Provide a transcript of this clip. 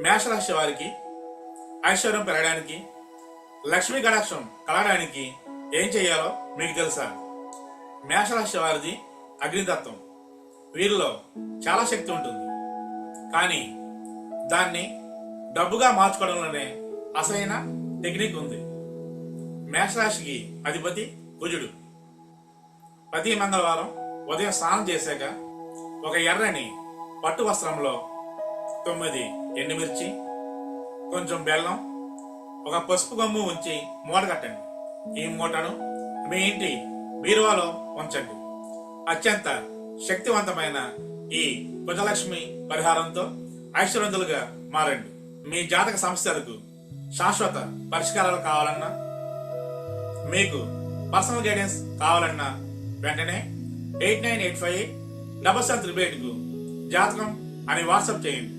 మేషరాశి వారికి ఐశ్వర్యం పెరగడానికి, లక్ష్మీ కటాక్షం కలగడానికి ఏం చేయాలో మీకు తెలుసా? మేషరాశి వారిది అగ్నితత్వం. వీరిలో చాలా శక్తి ఉంటుంది, కానీ దాన్ని డబ్బుగా మార్చుకోవడంలోనే అసలైన టెక్నిక్ ఉంది. మేషరాశికి అధిపతి కుజుడు. ప్రతి మంగళవారం ఉదయం స్నానం చేశాక ఒక ఎర్రని పట్టు వస్త్రంలో 9 ఎండుమిర్చి, కొంచెం బెల్లం, ఒక పసుపు గమ్ము ఉంచి మూట కట్టండి. ఈ మూటను మీ ఇంటి బీరువాలో ఉంచండి. అత్యంత శక్తివంతమైన ఈ కుజలక్ష్మి పరిహారంతో ఐశ్వర్యవంతులుగా మారండి. మీ జాతక సమస్యలకు శాశ్వత పరిష్కారాలు కావాలన్నా, మీకు పర్సనల్ గైడెన్స్ కావాలన్నా వెంటనే 8985 7738కు జాతకం అని వాట్సాప్ చేయండి.